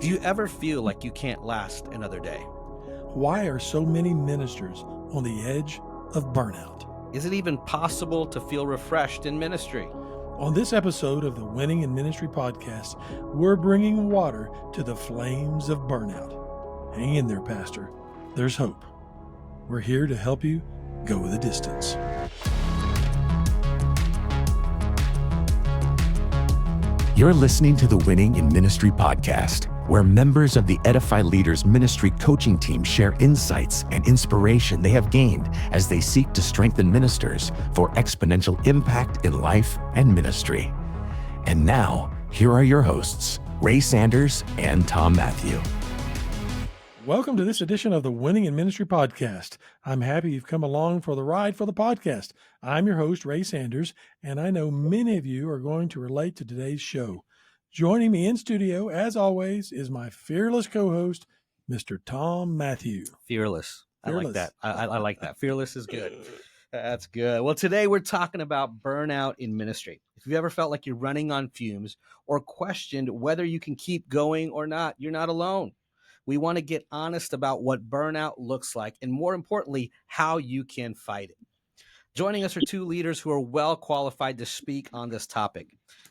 Do you ever feel like you can't last another day? Why are so many ministers on the edge of burnout? Is it even possible to feel refreshed in ministry? On this episode of the Winning in Ministry podcast, we're bringing water to the flames of burnout. Hang in there, Pastor. There's hope. We're here to help you go the distance. You're listening to the Winning in Ministry podcast, where members of the Edify Leaders Ministry coaching team share insights and inspiration they have gained as they seek to strengthen ministers for exponential impact in life and ministry. And now, here are your hosts, Ray Sanders and Tom Matthew. Welcome to this edition of the Winning in Ministry podcast. I'm happy you've come along for the ride for the podcast. I'm your host, Ray Sanders, and I know many of you are going to relate to today's show. Joining me in studio, as always, is my fearless co-host, Mr. Tom Matthew. Fearless. I like that. I like that. Fearless is good. That's good. Well, today we're talking about burnout in ministry. If you've ever felt like you're running on fumes or questioned whether you can keep going or not, you're not alone. We want to get honest about what burnout looks like and, more importantly, how you can fight it. Joining us are two leaders who are well qualified to speak on this topic.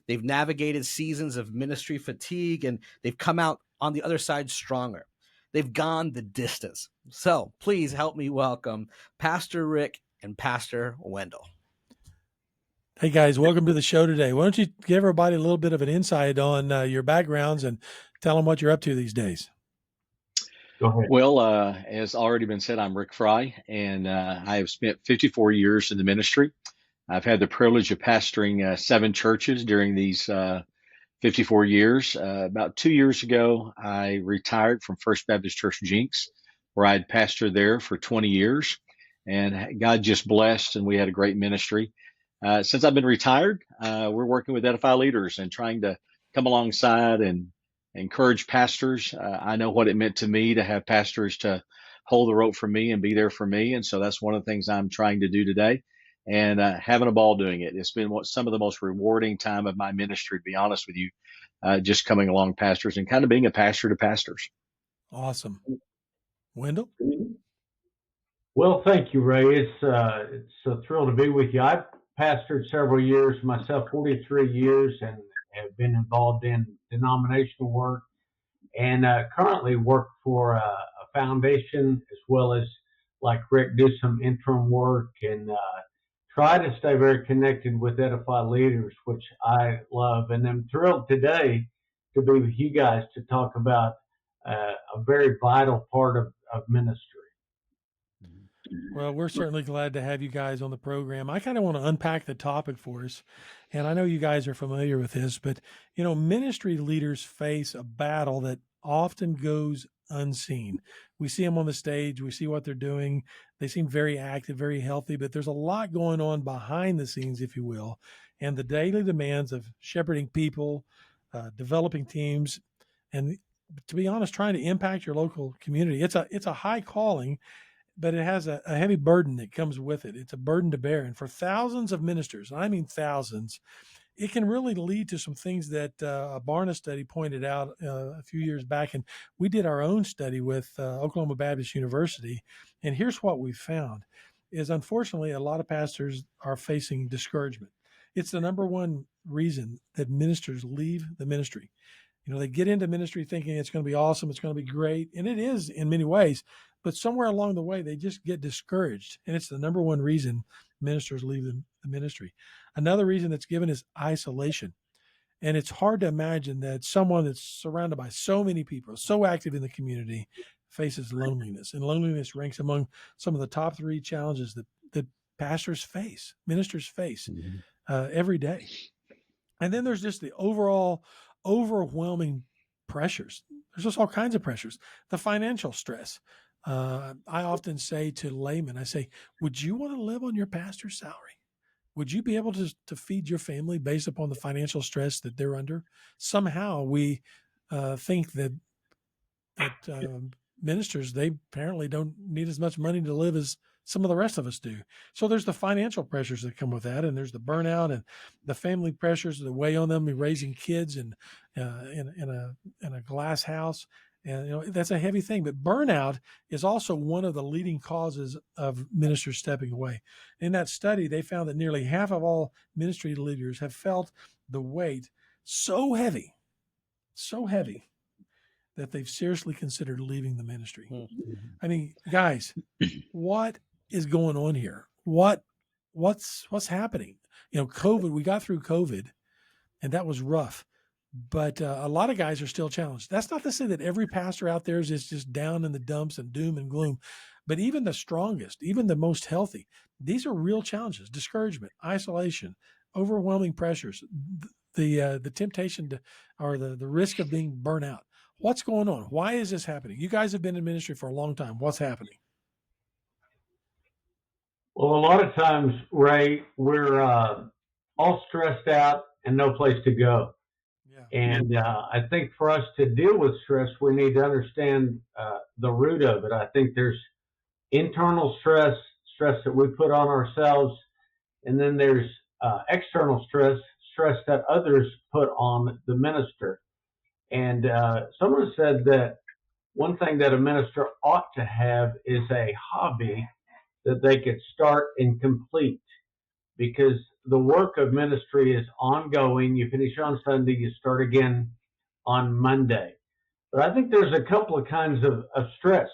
They've navigated seasons of ministry fatigue and they've come out on the other side stronger. They've gone the distance. So please help me welcome Pastor Rick and Pastor Wendell. Hey guys, welcome to the show today. Why don't you give everybody a little bit of an insight on your backgrounds and tell them what you're up to these days? Go ahead. Well, as already been said, I'm Rick Fry, and I have spent 54 years in the ministry. I've had the privilege of pastoring 7 churches during these 54 years. About 2 years ago, I retired from First Baptist Church Jinx, where I'd pastored there for 20 years, and God just blessed, and we had a great ministry. Since I've been retired, we're working with Edify Leaders and trying to come alongside and encourage pastors. I know what it meant to me to have pastors to hold the rope for me and be there for me. And so that's one of the things I'm trying to do today and having a ball doing it. It's been some of the most rewarding time of my ministry, to be honest with you, just coming along pastors and kind of being a pastor to pastors. Awesome. Wendell? Well, thank you, Ray. It's a thrill to be with you. I've pastored several years myself, 43 years, and have been involved in denominational work and currently work for a foundation as well as, like Rick, do some interim work and try to stay very connected with Edify Leaders, which I love. And I'm thrilled today to be with you guys to talk about a very vital part of ministry. Well, we're certainly glad to have you guys on the program. I kind of want to unpack the topic for us. And I know you guys are familiar with this, but, you know, ministry leaders face a battle that often goes unseen. We see them on the stage. We see what they're doing. They seem very active, very healthy, but there's a lot going on behind the scenes, if you will. And the daily demands of shepherding people, developing teams, and to be honest, trying to impact your local community. It's a high calling, but it has a heavy burden that comes with it. It's a burden to bear. And for thousands of ministers, and I mean thousands, it can really lead to some things that a Barna study pointed out a few years back. And we did our own study with Oklahoma Baptist University. And here's what we found is, unfortunately, a lot of pastors are facing discouragement. It's the number one reason that ministers leave the ministry. You know, they get into ministry thinking it's going to be awesome, it's going to be great, and it is in many ways. But somewhere along the way, they just get discouraged. And it's the number one reason ministers leave the ministry. Another reason that's given is isolation. And it's hard to imagine that someone that's surrounded by so many people, so active in the community, faces loneliness. And loneliness ranks among some of the top 3 challenges that pastors face, ministers face every day. And then there's just the overall overwhelming pressures. There's just all kinds of pressures. The financial stress. I often say to laymen, I say, would you want to live on your pastor's salary? Would you be able to feed your family based upon the financial stress that they're under? Somehow we think that ministers, they apparently don't need as much money to live as some of the rest of us do. So there's the financial pressures that come with that, and there's the burnout and the family pressures that weigh on them, raising kids in a glass house. And that's a heavy thing. But burnout is also one of the leading causes of ministers stepping away. In that study, they found that nearly half of all ministry leaders have felt the weight so heavy that they've seriously considered leaving the ministry. Mm-hmm. I mean, guys, what is going on here? What's happening? COVID, we got through COVID, and that was rough. But a lot of guys are still challenged. That's not to say that every pastor out there is just down in the dumps and doom and gloom. But even the strongest, even the most healthy, these are real challenges: discouragement, isolation, overwhelming pressures, the temptation to, or the risk of being burnt out. What's going on? Why is this happening? You guys have been in ministry for a long time. What's happening? Well, a lot of times, Ray, we're all stressed out and no place to go. Yeah. And I think for us to deal with stress, we need to understand the root of it. I think there's internal stress that we put on ourselves, and then there's external stress that others put on the minister. And someone said that one thing that a minister ought to have is a hobby that they could start and complete, because the work of ministry is ongoing. You finish on Sunday, you start again on Monday. But I think there's a couple of kinds of stress,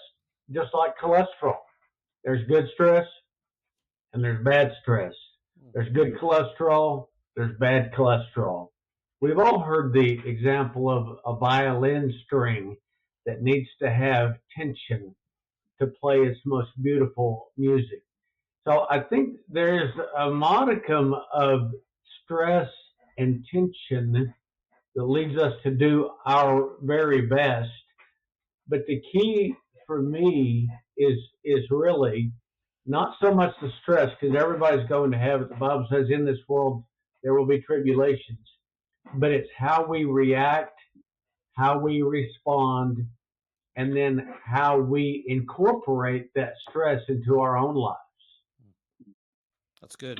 just like cholesterol. There's good stress and there's bad stress. There's good cholesterol, there's bad cholesterol. We've all heard the example of a violin string that needs to have tension to play its most beautiful music. So I think there's a modicum of stress and tension that leads us to do our very best. But the key for me is really not so much the stress, because everybody's going to have it. The Bible says in this world there will be tribulations. But it's how we react, how we respond, and then how we incorporate that stress into our own lives. That's good.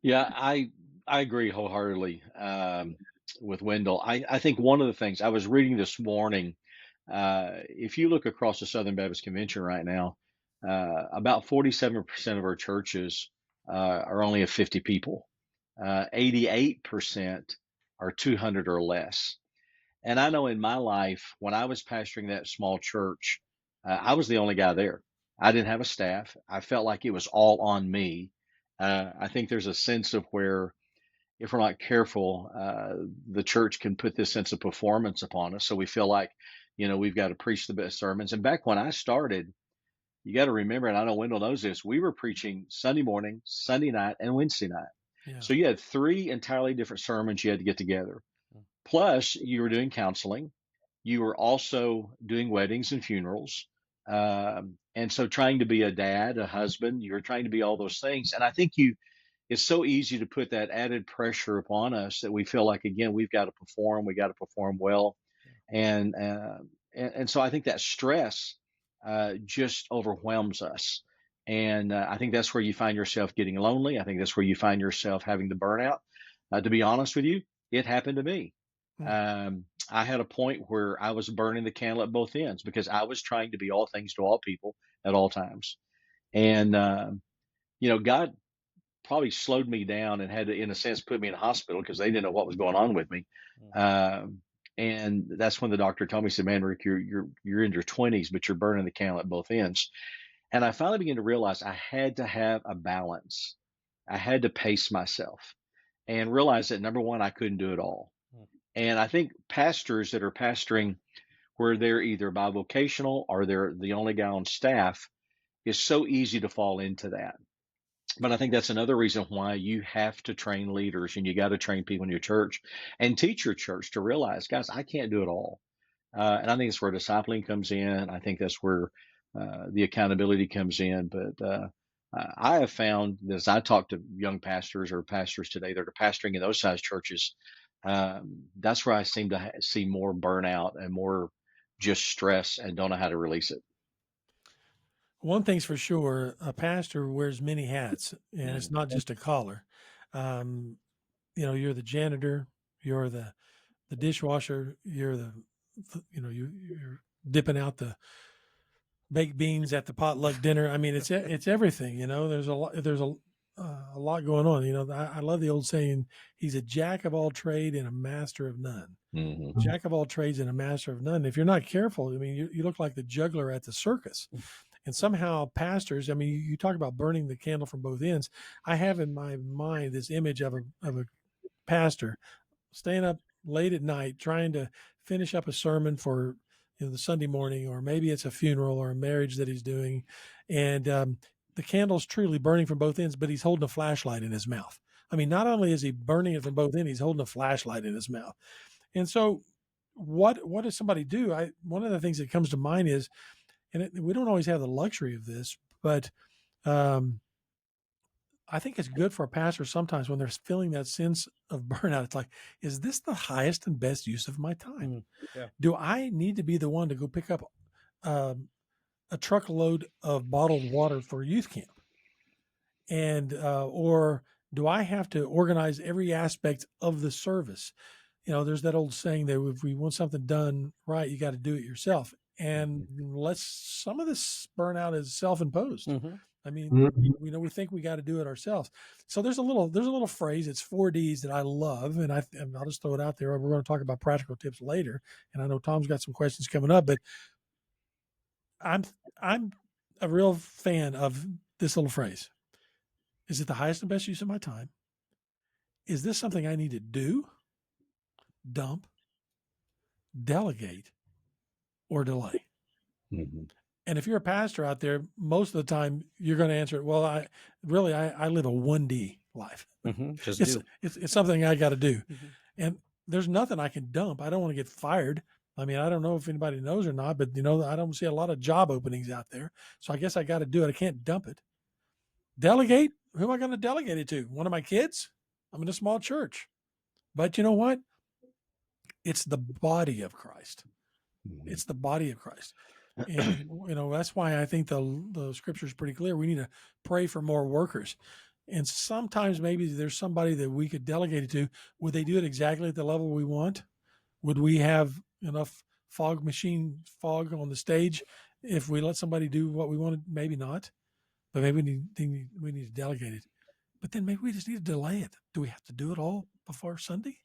Yeah, I agree wholeheartedly with Wendell. I think one of the things I was reading this morning, if you look across the Southern Baptist Convention right now, about 47% of our churches are only of 50 people. 88% are 200 or less. And I know in my life, when I was pastoring that small church, I was the only guy there. I didn't have a staff. I felt like it was all on me. I think there's a sense of where, if we're not careful, the church can put this sense of performance upon us. So we feel like, we've got to preach the best sermons. And back when I started, you got to remember, and I know Wendell knows this, we were preaching Sunday morning, Sunday night, and Wednesday night. Yeah. So you had 3 entirely different sermons you had to get together. Plus, you were doing counseling. You were also doing weddings and funerals. And so trying to be a dad, a husband, you're trying to be all those things. And I think it's so easy to put that added pressure upon us that we feel like, again, we've got to perform well. And so I think that stress just overwhelms us. And I think that's where you find yourself getting lonely. I think that's where you find yourself having the burnout. To be honest with you, it happened to me. I had a point where I was burning the candle at both ends because I was trying to be all things to all people at all times. And, God probably slowed me down and had to, in a sense, put me in a hospital because they didn't know what was going on with me. And that's when the doctor told me, he said, "Man, Rick, you're in your 20s, but you're burning the candle at both ends." And I finally began to realize I had to have a balance. I had to pace myself and realize that, number one, I couldn't do it all. And I think pastors that are pastoring where they're either bivocational or they're the only guy on staff, is so easy to fall into that. But I think that's another reason why you have to train leaders, and you got to train people in your church and teach your church to realize, guys, I can't do it all. And I think that's where discipling comes in. I think that's where the accountability comes in. But I have found that as I talk to young pastors or pastors today that are pastoring in those size churches, that's where I seem to see more burnout and more just stress and don't know how to release it. One thing's for sure, a pastor wears many hats, and it's not just a collar. Um, you're the janitor, you're the dishwasher, you're you're dipping out the baked beans at the potluck dinner. I mean, it's everything. There's a lot going on. I love the old saying, he's a jack of all trade and a master of none. Mm-hmm. Jack of all trades and a master of none. If you're not careful, I mean, you look like the juggler at the circus. And somehow pastors, I mean, you talk about burning the candle from both ends. I have in my mind this image of a pastor staying up late at night trying to finish up a sermon for the Sunday morning, or maybe it's a funeral or a marriage that he's doing, and the candle's truly burning from both ends, but he's holding a flashlight in his mouth. I mean, not only is he burning it from both ends, he's holding a flashlight in his mouth. And so what does somebody do? One of the things that comes to mind is, we don't always have the luxury of this, but I think it's good for a pastor sometimes when they're feeling that sense of burnout. It's like, is this the highest and best use of my time? Yeah. Do I need to be the one to go pick up a truckload of bottled water for youth camp? And, or do I have to organize every aspect of the service? There's that old saying that if we want something done right, you got to do it yourself. And some of this burnout is self-imposed. Mm-hmm. I mean, we think we got to do it ourselves. So there's a little phrase. It's 4 Ds that I love, and I'll just throw it out there. We're going to talk about practical tips later, and I know Tom's got some questions coming up. But I'm a real fan of this little phrase. Is it the highest and best use of my time? Is this something I need to do, dump, delegate, or delay? Mm-hmm. And if you're a pastor out there, most of the time you're going to answer it, well, I live a 1D life. Mm-hmm. It's something I got to do. Mm-hmm. And there's nothing I can dump. I don't want to get fired. I mean, I don't know if anybody knows or not, but I don't see a lot of job openings out there. So I guess I got to do it. I can't dump it. Delegate? Who am I going to delegate it to? One of my kids? I'm in a small church. But you know what? It's the body of Christ. It's the body of Christ. And, that's why I think the scripture is pretty clear. We need to pray for more workers. And sometimes maybe there's somebody that we could delegate it to. Would they do it exactly at the level we want? Would we have enough fog on the stage if we let somebody do what we wanted? Maybe not. But maybe we need to delegate it. But then maybe we just need to delay it. Do we have to do it all before Sunday?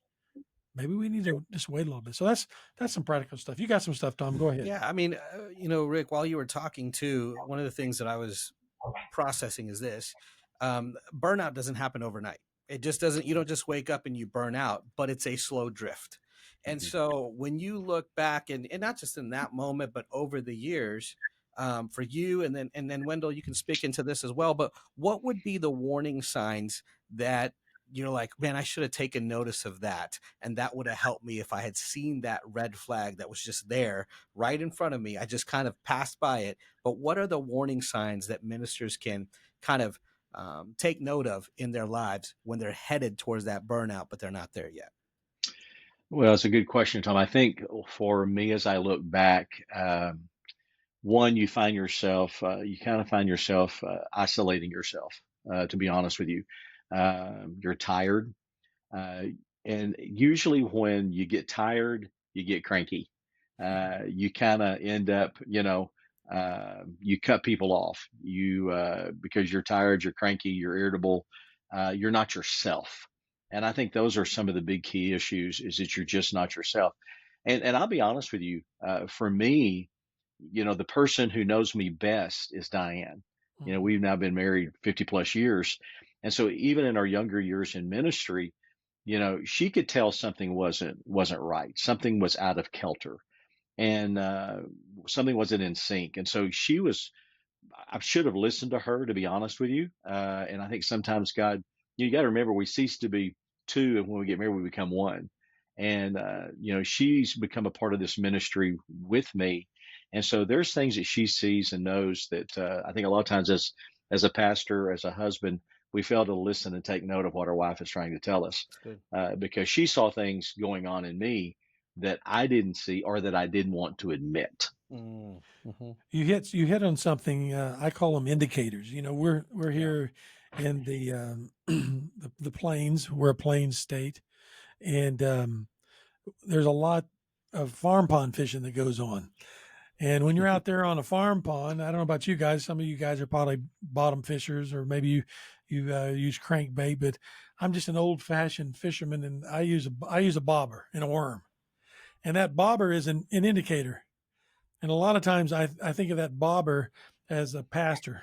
Maybe we need to just wait a little bit. So that's some practical stuff. You got some stuff, Tom. Go ahead. Yeah. I mean, Rick, while you were talking too, one of the things that I was processing is this. Burnout doesn't happen overnight. It just doesn't. You don't just wake up and you burn out, but it's a slow drift. And so when you look back and not just in that moment, but over the years, for you, and then Wendell, you can speak into this as well, but what would be the warning signs that you're like, man, I should have taken notice of that, and that would have helped me if I had seen that red flag that was just there right in front of me? I just kind of passed by it. But what are the warning signs that ministers can kind of take note of in their lives when they're headed towards that burnout, but they're not there yet? Well, it's a good question, Tom. I think for me, as I look back, one, you kind of find yourself isolating yourself, to be honest with you. You're tired. And usually when you get tired, you get cranky. You kind of end up, you cut people off. Because you're tired, you're cranky, you're irritable, you're not yourself. And I think those are some of the big key issues, is that you're just not yourself. And I'll be honest with you, for me, the person who knows me best is Diane. We've now been married 50 plus years. And so even in our younger years in ministry, she could tell something wasn't right. Something was out of kilter, and something wasn't in sync. And so I should have listened to her, to be honest with you. And I think sometimes God, you got to remember, we cease to be two, and when we get married, we become one. And, she's become a part of this ministry with me. And so there's things that she sees and knows that I think a lot of times as a pastor, as a husband, we fail to listen and take note of what our wife is trying to tell us, because she saw things going on in me that I didn't see or that I didn't want to admit. Mm-hmm. You hit on something. I call them indicators. We're here in the the plains. We're a plains state, and there's a lot of farm pond fishing that goes on. And when you're out there on a farm pond, I don't know about you guys. Some of you guys are probably bottom fishers, or maybe you use crankbait. But I'm just an old fashioned fisherman, and I use a bobber and a worm, and that bobber is an indicator. And a lot of times I think of that bobber as a pastor,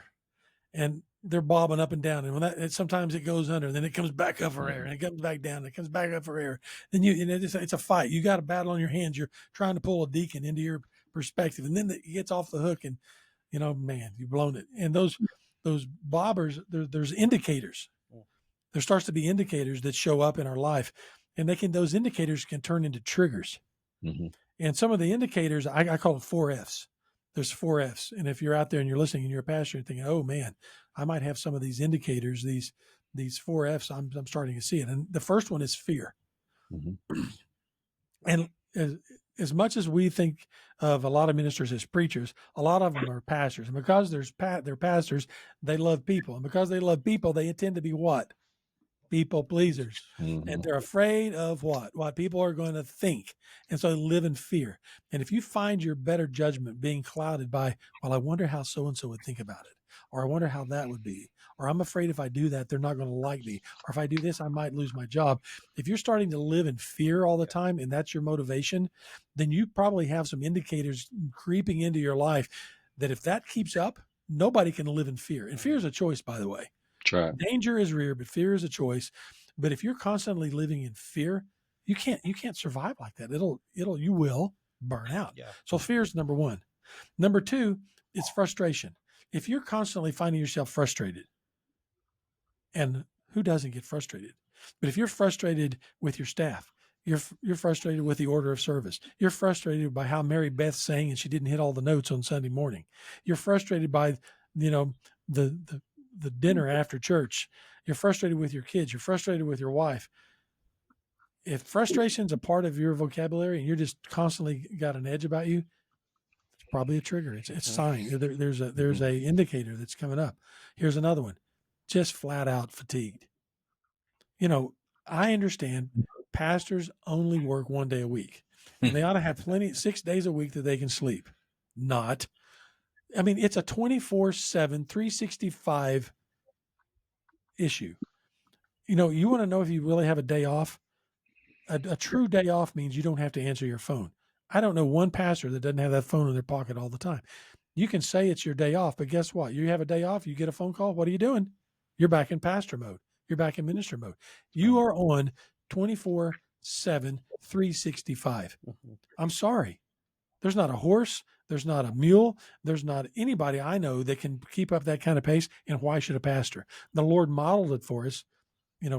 and they're bobbing up and down. And when sometimes it goes under, then it comes back up for air, and it comes back down, and it comes back up for air. Then it's a fight. You got a battle on your hands. You're trying to pull a deacon into your perspective, and then it gets off the hook, and man, you've blown it. And those bobbers, there's indicators. There starts to be indicators that show up in our life, and those indicators can turn into triggers. Mm-hmm. And some of the indicators, I call it 4 F's. There's 4 F's. And if you're out there and you're listening and you're a pastor and thinking, oh man, I might have some of these indicators, these 4 F's, I'm starting to see it. And the first one is fear. Mm-hmm. And as much as we think of a lot of ministers as preachers, a lot of them are pastors. And because they're pastors, they love people. And because they love people, they tend to be what? People pleasers. Mm-hmm. And they're afraid of what people are going to think. And so they live in fear. And if you find your better judgment being clouded by, well, I wonder how so-and-so would think about it, or I wonder how that would be, or I'm afraid if I do that, they're not going to like me, or if I do this, I might lose my job. If you're starting to live in fear all the time, and that's your motivation, then you probably have some indicators creeping into your life that if that keeps up, nobody can live in fear. And fear is a choice, by the way. Right. Danger is real, but fear is a choice. But if you're constantly living in fear, you can't survive like that. You will burn out. Yeah. So fear is number one. Number two, it's frustration. If you're constantly finding yourself frustrated, and who doesn't get frustrated? But if you're frustrated with your staff, you're frustrated with the order of service. You're frustrated by how Mary Beth sang and she didn't hit all the notes on Sunday morning. You're frustrated by, the dinner after church. You're frustrated with your kids. You're frustrated with your wife. If frustration's a part of your vocabulary and you're just constantly got an edge about you, it's probably a trigger. It's a sign. There's a indicator that's coming up. Here's another one. Just flat out fatigued. I understand pastors only work 1 day a week, and they ought to have 6 days a week that they can sleep. It's a 24/7, 365 issue. You want to know if you really have a day off? A true day off means you don't have to answer your phone. I don't know one pastor that doesn't have that phone in their pocket all the time. You can say it's your day off, but guess what? You have a day off, you get a phone call. What are you doing? You're back in pastor mode. You're back in minister mode. You are on 24/7, 365. I'm sorry. There's not a horse. There's not a mule. There's not anybody I know that can keep up that kind of pace. And why should a pastor? The Lord modeled it for us,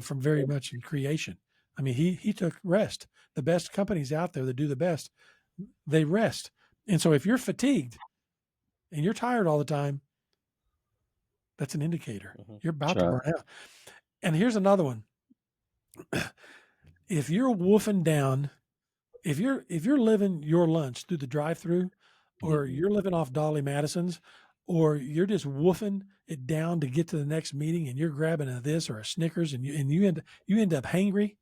from very much in creation. He took rest. The best companies out there that do the best, they rest. And so if you're fatigued and you're tired all the time, that's an indicator. You're about to burn out. And here's another one. If you're woofing down, if you're living your lunch through the drive-through, or you're living off Dolly Madison's, or you're just woofing it down to get to the next meeting, and you're grabbing a this or a Snickers, and you end up hangry,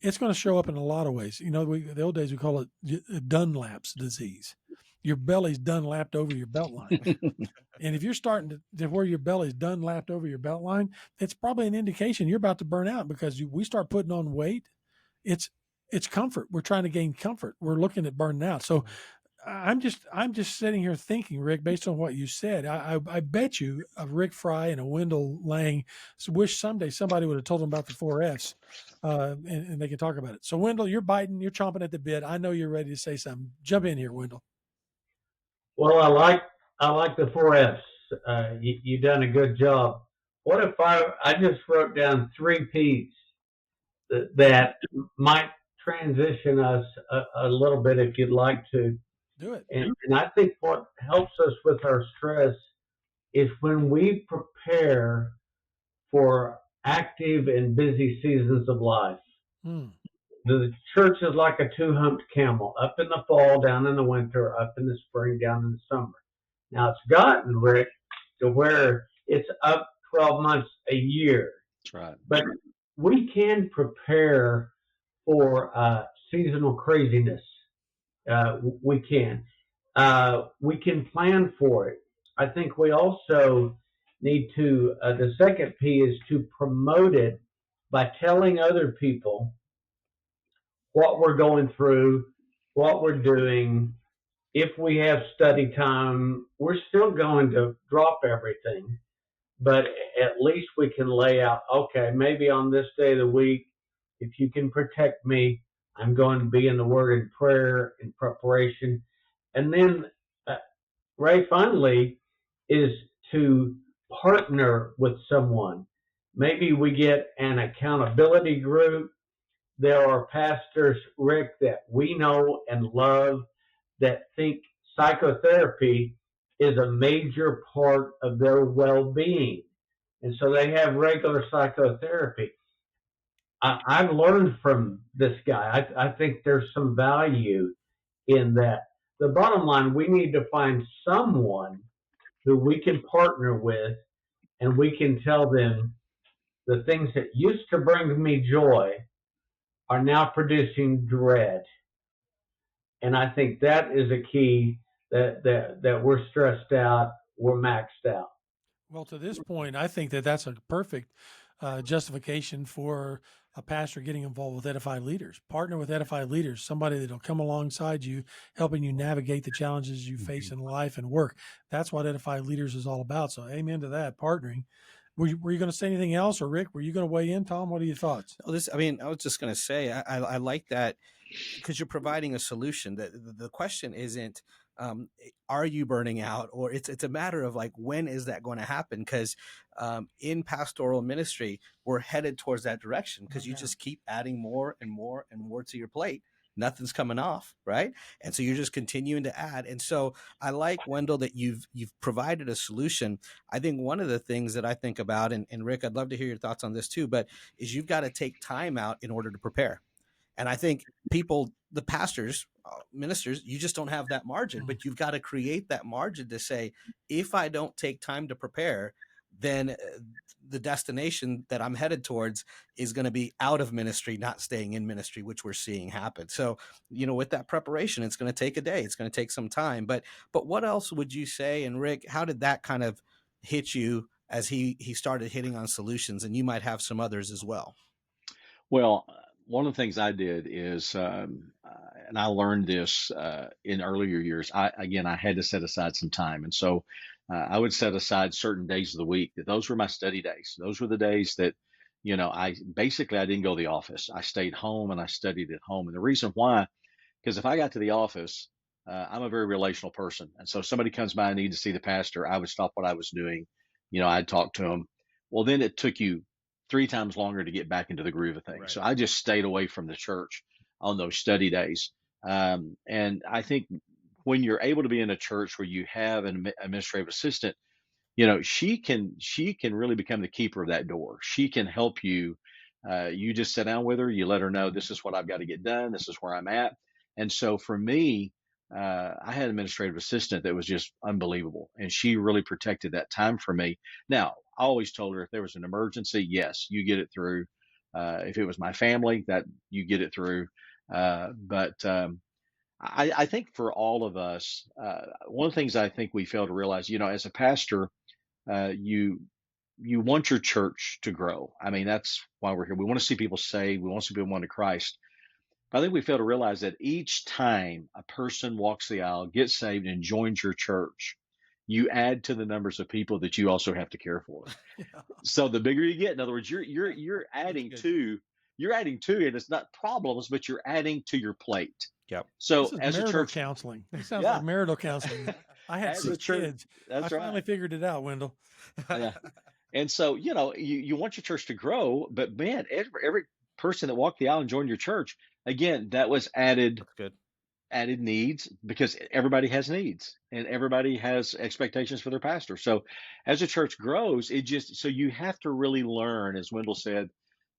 it's going to show up in a lot of ways. The old days we call it Dunlap's disease. Your belly's Dunlapped over your belt line. And if you're starting to where your belly's Dunlapped over your belt line, it's probably an indication you're about to burn out, because we start putting on weight. It's comfort. We're trying to gain comfort. We're looking at burning out. So I'm just sitting here thinking, Rick, based on what you said, I bet you a Rick Fry and a Wendell Lang wish someday somebody would have told them about the 4 F's, and they can talk about it. So Wendell, you're biting, you're chomping at the bit. I know you're ready to say something. Jump in here, Wendell. Well, I like the 4 F's. You done a good job. What if I just wrote down 3 P's that might transition us a little bit, if you'd like to. Do it. And I think what helps us with our stress is when we prepare for active and busy seasons of life. the church is like a two-humped camel, up in the fall, down in the winter, up in the spring, down in the summer. Now it's gotten, Rick, to where it's up 12 months a year. That's right. But we can prepare for seasonal craziness. We can. We can plan for it. I think we also need to, the second P is to promote it by telling other people what we're going through, what we're doing. If we have study time, we're still going to drop everything, but at least we can lay out, okay, maybe on this day of the week, if you can protect me, I'm going to be in the Word in prayer, in preparation. And then, Ray, finally, is to partner with someone. Maybe we get an accountability group. There are pastors, Rick, that we know and love that think psychotherapy is a major part of their well-being. And so they have regular psychotherapy. I've learned from this guy. I think there's some value in that. The bottom line, we need to find someone who we can partner with, and we can tell them the things that used to bring me joy are now producing dread. And I think that is a key that we're stressed out, we're maxed out. Well, to this point, I think that that's a perfect justification for a pastor getting involved with Edify Leaders. Partner with Edify Leaders, somebody that'll come alongside you, helping you navigate the challenges you face in life and work. That's what Edify Leaders is all about. So amen to that, partnering. Were you going to say anything else, or Rick, were you going to weigh in? Tom, what are your thoughts? I was just going to say, I like that, because you're providing a solution. The question isn't, are you burning out, or it's a matter of like, when is that going to happen? Because in pastoral ministry, we're headed towards that direction, because you just keep adding more and more and more to your plate. Nothing's coming off, right? And so you're just continuing to add. And so I like, Wendell, that you've provided a solution. I think one of the things that I think about, and Rick, I'd love to hear your thoughts on this too, but is you've got to take time out in order to prepare. And I think people, the pastors, ministers, you just don't have that margin, but you've got to create that margin to say, if I don't take time to prepare, then the destination that I'm headed towards is going to be out of ministry, not staying in ministry, which we're seeing happen. So, with that preparation, it's going to take a day, it's going to take some time, but what else would you say? And Rick, how did that kind of hit you as he started hitting on solutions? And you might have some others as well. Well, one of the things I did is, and I learned this in earlier years, I had to set aside some time. And so I would set aside certain days of the week. Those were my study days. Those were the days that, I didn't go to the office. I stayed home and I studied at home. And the reason why, because if I got to the office, I'm a very relational person. And so if somebody comes by and needs to see the pastor, I would stop what I was doing. I'd talk to him. Well, then it took you 3 times longer to get back into the groove of things. Right. So I just stayed away from the church on those study days. And I think when you're able to be in a church where you have an administrative assistant, she can really become the keeper of that door. She can help you. You just sit down with her, you let her know, this is what I've got to get done, this is where I'm at. And so for me, I had an administrative assistant that was just unbelievable, and she really protected that time for me. Now, I always told her, if there was an emergency, yes, you get it through. If it was my family, that you get it through. But I think for all of us, one of the things I think we fail to realize, as a pastor, you want your church to grow. I mean, that's why we're here. We want to see people saved. We want to see people won to Christ. But I think we fail to realize that each time a person walks the aisle, gets saved, and joins your church, you add to the numbers of people that you also have to care for. Yeah. So the bigger you get, in other words, you're adding to, and it's not problems, but you're adding to your plate. Yep. So as a church counseling, it sounds like marital counseling. I had 6 kids. That's right. I finally figured it out, Wendell. Yeah. And so, you want your church to grow, but man, every person that walked the aisle and joined your church, again, that was added needs, because everybody has needs and everybody has expectations for their pastor. So as a church grows, so you have to really learn, as Wendell said,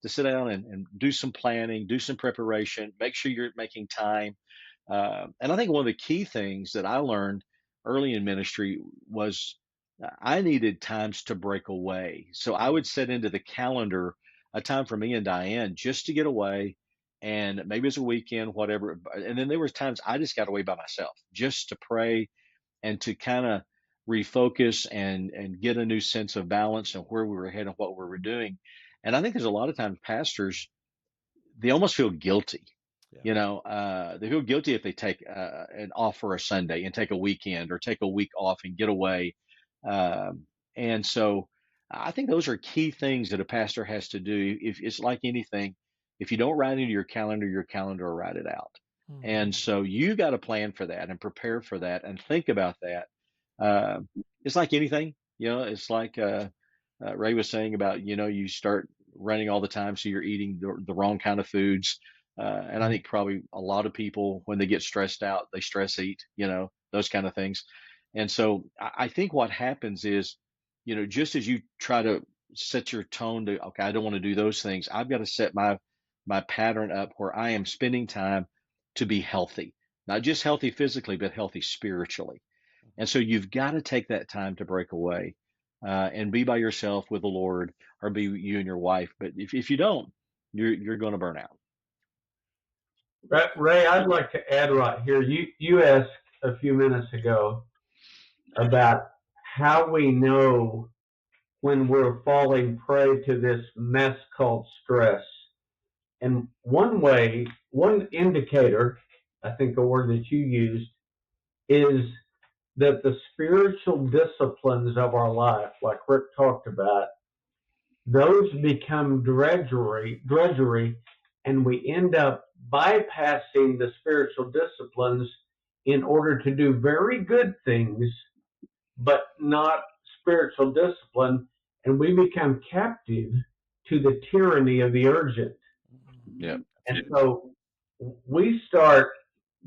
to sit down and do some planning, do some preparation, make sure you're making time. And I think one of the key things that I learned early in ministry was I needed times to break away. So I would set into the calendar a time for me and Diane just to get away. And maybe it's a weekend, whatever. And then there was times I just got away by myself just to pray and to kind of refocus and get a new sense of balance and where we were headed and what we were doing. And I think there's a lot of times pastors, they almost feel guilty. They feel guilty if they take an off for a Sunday and take a weekend or take a week off and get away. And so I think those are key things that a pastor has to do. If it's like anything, if you don't write into your calendar will write it out. Mm-hmm. And so you got to plan for that and prepare for that and think about that. It's like anything, it's like Ray was saying about, you start running all the time, so you're eating the wrong kind of foods. And I think probably a lot of people, when they get stressed out, they stress eat, those kind of things. And so I think what happens is, just as you try to set your tone to, okay, I don't want to do those things. I've got to set my pattern up where I am spending time to be healthy, not just healthy physically, but healthy spiritually. And so you've got to take that time to break away and be by yourself with the Lord, or be you and your wife. But if you don't, you're going to burn out. Ray, I'd like to add right here. You asked a few minutes ago about how we know when we're falling prey to this mess called stress. And one indicator, I think a word that you used, is that the spiritual disciplines of our life, like Rick talked about, those become drudgery, and we end up bypassing the spiritual disciplines in order to do very good things, but not spiritual discipline, and we become captive to the tyranny of the urgent. Yeah. And so we start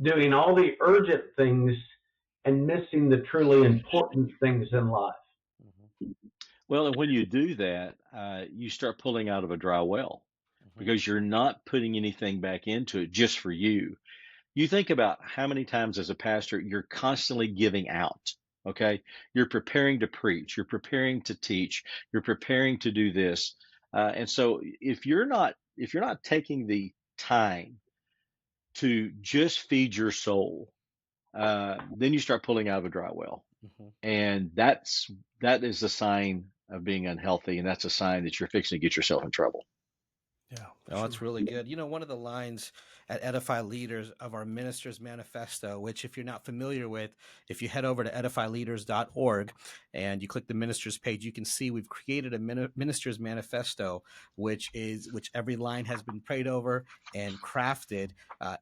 doing all the urgent things and missing the truly important things in life. Well, and when you do that, you start pulling out of a dry well because you're not putting anything back into it just for you. You think about how many times as a pastor you're constantly giving out. Okay, you're preparing to preach, you're preparing to teach, you're preparing to do this, and so if you're not taking the time to just feed your soul, then you start pulling out of a dry well, and that is a sign of being unhealthy, and that's a sign that you're fixing to get yourself in trouble. Yeah. Oh, that's really good. One of the lines at Edify Leaders of our Ministers Manifesto, which if you're not familiar with, if you head over to edifyleaders.org and you click the ministers page, you can see we've created a Ministers Manifesto, which every line has been prayed over and crafted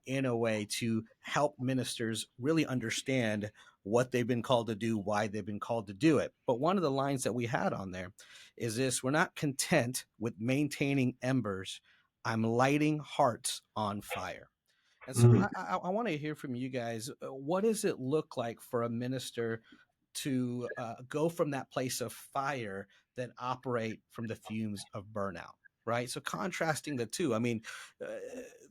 in a way to help ministers really understand what they've been called to do, why they've been called to do it. But one of the lines that we had on there is this: we're not content with maintaining embers, I'm lighting hearts on fire. And so I want to hear from you guys. What does it look like for a minister to go from that place of fire that operate from the fumes of burnout? Right. So contrasting the two, I mean,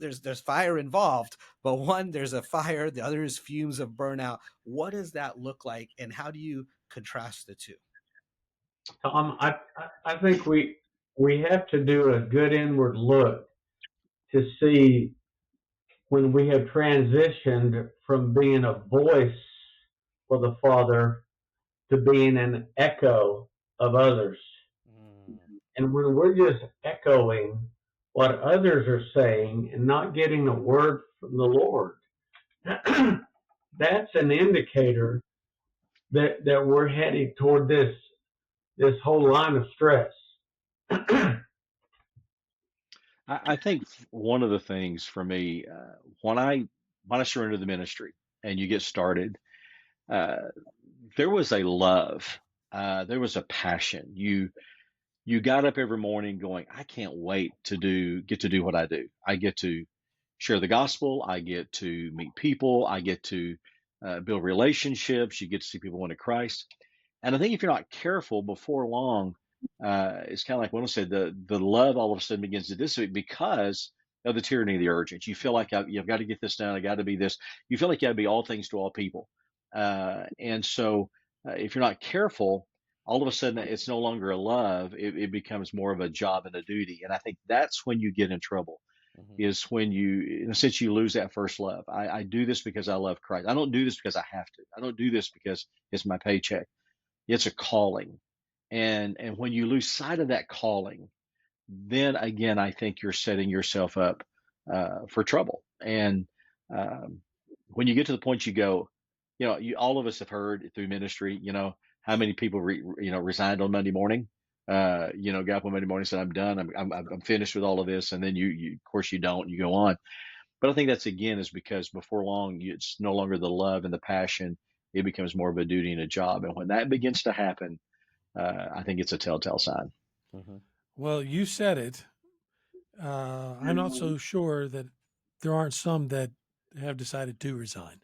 there's fire involved, but one, there's a fire, the other is fumes of burnout. What does that look like, and how do you contrast the two? I think we have to do a good inward look to see when we have transitioned from being a voice for the Father to being an echo of others. And when we're just echoing what others are saying and not getting a word from the Lord, that's an indicator that we're heading toward this whole line of stress. I think one of the things for me, when I surrendered the ministry and you get started, there was a love, there was a passion. You got up every morning going, I can't wait to get to do what I do. I get to share the gospel. I get to meet people. I get to build relationships. You get to see people win to Christ. And I think if you're not careful, before long, it's kind of like Wendell said, the love all of a sudden begins to dissipate because of the tyranny of the urgent. You feel like you've got to get this done. I got to be this. You feel like you got to be all things to all people. And so if you're not careful, all of a sudden it's no longer a love. It becomes more of a job and a duty. And I think that's when you get in trouble. Is when you, in a sense, you lose that first love. I do this because I love Christ. I don't do this because I have to. I don't do this because it's my paycheck. It's a calling. And when you lose sight of that calling, then again, I think you're setting yourself up for trouble. And when you get to the point you go, all of us have heard through ministry, how many people resigned on Monday morning. Got up on Monday morning and said, I'm done. I'm finished with all of this. And then you of course you don't, you go on. But I think that's again is because before long, it's no longer the love and the passion. It becomes more of a duty and a job. And when that begins to happen, I think it's a telltale sign. Well, you said it. I'm not so sure that there aren't some that have decided to resign.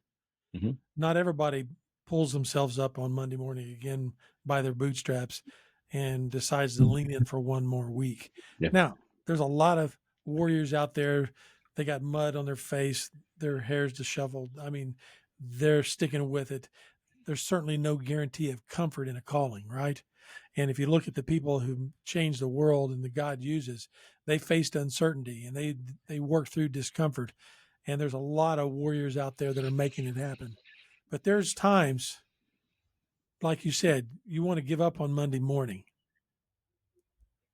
Not everybody pulls themselves up on Monday morning again by their bootstraps and decides to lean in for one more week. Yeah. Now, there's a lot of warriors out there. They got mud on their face, their hair's disheveled. I mean, they're sticking with it. There's certainly no guarantee of comfort in a calling, right? And if you look at the people who change the world and that God uses, they faced uncertainty and they worked through discomfort. And there's a lot of warriors out there that are making it happen. But there's times, like you said, you want to give up on Monday morning.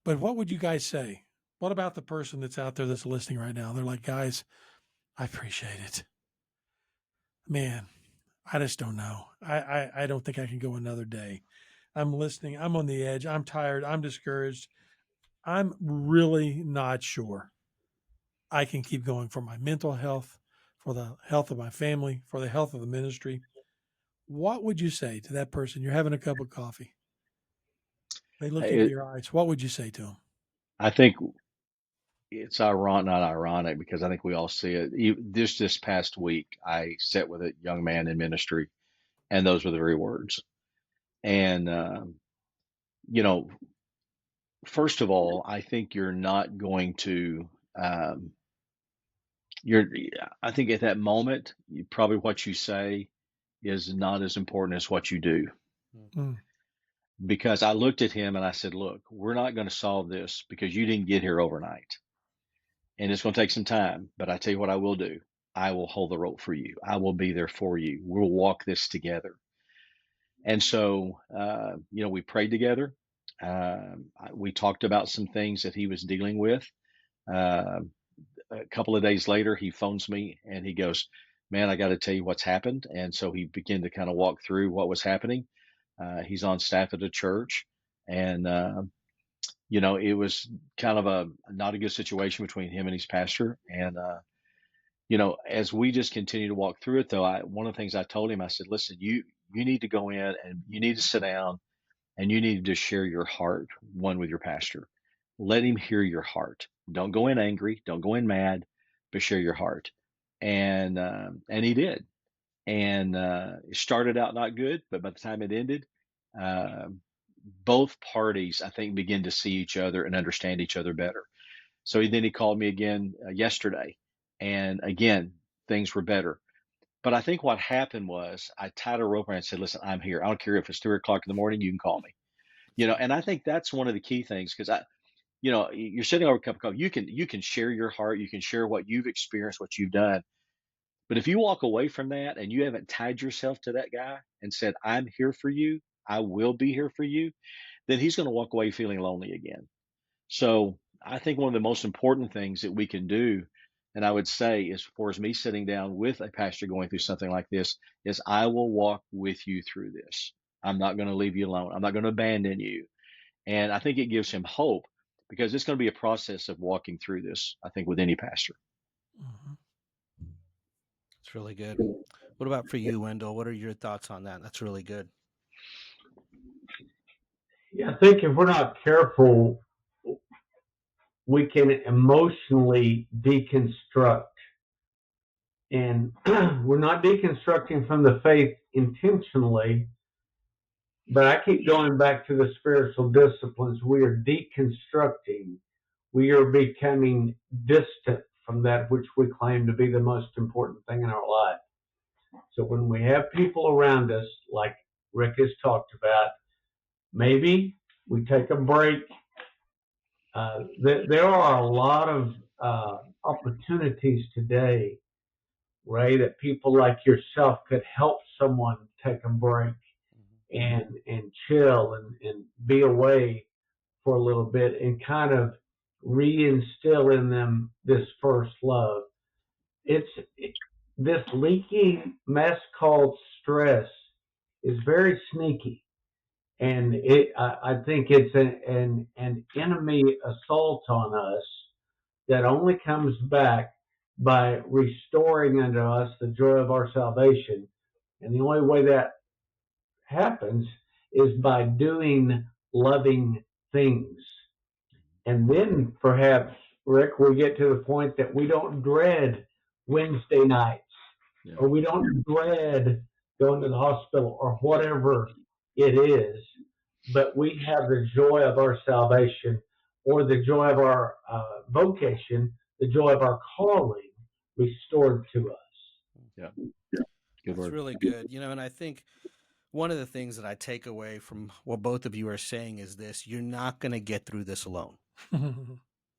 But what would you guys say? What about the person that's out there that's listening right now? They're like, guys, I appreciate it. Man, I just don't know. I don't think I can go another day. I'm listening. I'm on the edge. I'm tired. I'm discouraged. I'm really not sure I can keep going for my mental health, for the health of my family, for the health of the ministry. What would you say to that person? You're having a cup of coffee. They look into your eyes. What would you say to them? I think it's not ironic, because I think we all see it. This past week, I sat with a young man in ministry, and those were the very words. And, first of all, I think you're not going to, I think at that moment, probably what you say is not as important as what you do. Because I looked at him and I said, look, we're not going to solve this because you didn't get here overnight. And it's going to take some time. But I tell you what I will do. I will hold the rope for you. I will be there for you. We'll walk this together. And so, we prayed together. We talked about some things that he was dealing with. A couple of days later, he phones me and he goes, man, I got to tell you what's happened. And so he began to kind of walk through what was happening. He's on staff at a church, and, it was kind of not a good situation between him and his pastor. And, as we just continue to walk through it, though, one of the things I told him, I said, listen, you need to go in and you need to sit down and you need to just share your heart one with your pastor. Let him hear your heart. Don't go in angry. Don't go in mad, but share your heart. And he did. And it started out not good, but by the time it ended, both parties, I think, begin to see each other and understand each other better. So then he called me again yesterday, and again, things were better. But I think what happened was I tied a rope around and said, listen, I'm here. I don't care if it's 3 o'clock in the morning, you can call me. And I think that's one of the key things, because you're sitting over a cup of coffee. You can share your heart. You can share what you've experienced, what you've done. But if you walk away from that and you haven't tied yourself to that guy and said, I'm here for you, I will be here for you, then he's going to walk away feeling lonely again. So I think one of the most important things that we can do, and I would say, as far as me sitting down with a pastor going through something like this, is I will walk with you through this. I'm not going to leave you alone. I'm not going to abandon you. And I think it gives him hope, because it's going to be a process of walking through this, I think, with any pastor. It's really good. What about for you, Wendell? What are your thoughts on that? That's really good. Yeah, I think if we're not careful, we can emotionally deconstruct. And we're not deconstructing from the faith intentionally. But I keep going back to the spiritual disciplines. We are deconstructing. We are becoming distant from that which we claim to be the most important thing in our life. So when we have people around us, like Rick has talked about, maybe we take a break. There are a lot of opportunities today, Ray, that people like yourself could help someone take a break and chill and be away for a little bit and kind of reinstill in them this first love. This leaky mess called stress is very sneaky, and I think it's an enemy assault on us that only comes back by restoring unto us the joy of our salvation. And the only way that happens is by doing loving things. And then perhaps, Rick, we get to the point that we don't dread Wednesday nights, or we don't dread going to the hospital or whatever it is, but we have the joy of our salvation, or the joy of our vocation, the joy of our calling restored to us. Yeah. That's really good. And I think one of the things that I take away from what both of you are saying is this: you're not going to get through this alone.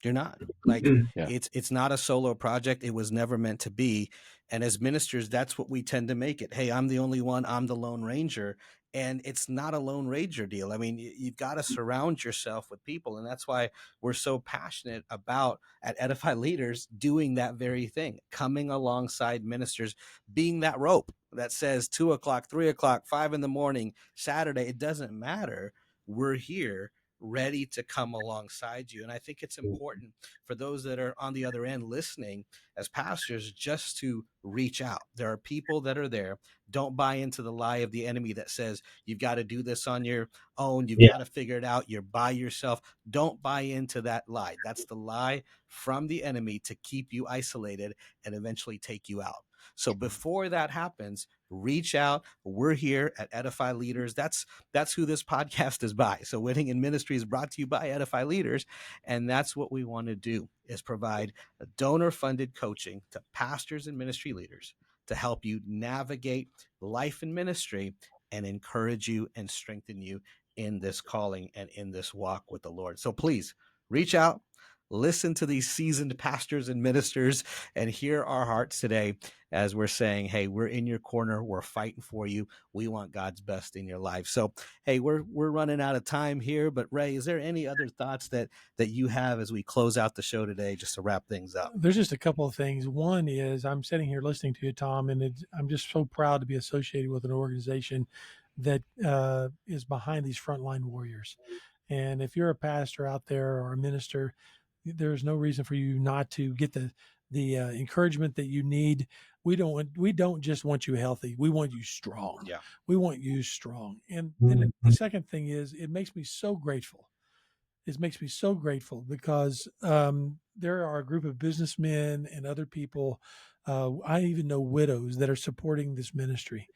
You're not. It's not a solo project. It was never meant to be. And as ministers, that's what we tend to make it. Hey, I'm the only one. I'm the Lone Ranger. And it's not a Lone Ranger deal. I mean, you've got to surround yourself with people. And that's why we're so passionate about, at Edify Leaders, doing that very thing, coming alongside ministers, being that rope that says 2 o'clock, 3 o'clock, 5 a.m, Saturday. It doesn't matter. We're here, ready to come alongside you. And I think it's important for those that are on the other end listening as pastors just to reach out. There are people that are there. Don't buy into the lie of the enemy that says you've got to do this on your own. You've got to figure it out. You're by yourself. Don't buy into that lie. That's the lie from the enemy to keep you isolated and eventually take you out. So before that happens, reach out. We're here at Edify Leaders. That's who this podcast is by. So Winning in Ministry is brought to you by Edify Leaders. And that's what we want to do, is provide a donor-funded coaching to pastors and ministry leaders to help you navigate life and ministry and encourage you and strengthen you in this calling and in this walk with the Lord. So please reach out. Listen to these seasoned pastors and ministers and hear our hearts today as we're saying, hey, we're in your corner. We're fighting for you. We want God's best in your life. So, hey, we're running out of time here. But Ray, is there any other thoughts that you have as we close out the show today, just to wrap things up? There's just a couple of things. One is, I'm sitting here listening to you, Tom, and I'm just so proud to be associated with an organization that is behind these frontline warriors. And if you're a pastor out there or a minister, there's no reason for you not to get the encouragement that you need. We don't just want you healthy. We want you strong. Yeah. We want you strong. And then the second thing is, it makes me so grateful. It makes me so grateful because there are a group of businessmen and other people. I even know widows that are supporting this ministry,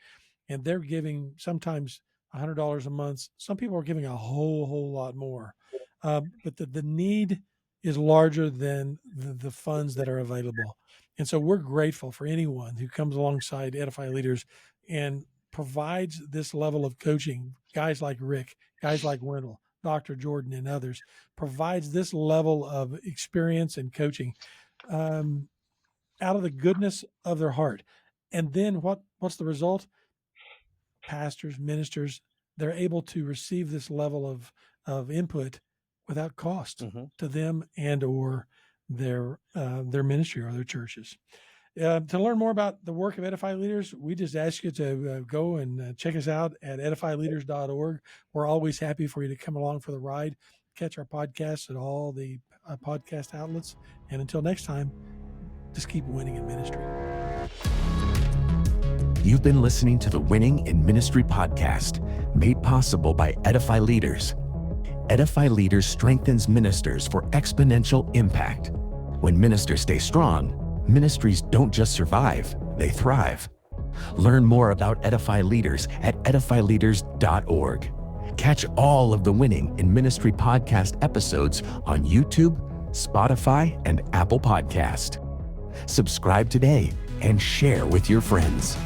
and they're giving sometimes $100 a month. Some people are giving a whole lot more. But the need is larger than the funds that are available. And so we're grateful for anyone who comes alongside Edify Leaders and provides this level of coaching. Guys like Rick, guys like Wendell, Dr. Jordan, and others, provides this level of experience and coaching out of the goodness of their heart. And then what's the result? Pastors, ministers, they're able to receive this level of input without cost to them and or their ministry or their churches. To learn more about the work of Edify Leaders, we just ask you to go and check us out at edifyleaders.org. We're always happy for you to come along for the ride. Catch our podcasts at all the podcast outlets. And until next time, just keep winning in ministry. You've been listening to the Winning in Ministry podcast, made possible by Edify Leaders. Edify Leaders strengthens ministers for exponential impact. When ministers stay strong, ministries don't just survive, they thrive. Learn more about Edify Leaders at edifyleaders.org. Catch all of the Winning in Ministry podcast episodes on YouTube, Spotify, and Apple Podcast. Subscribe today and share with your friends.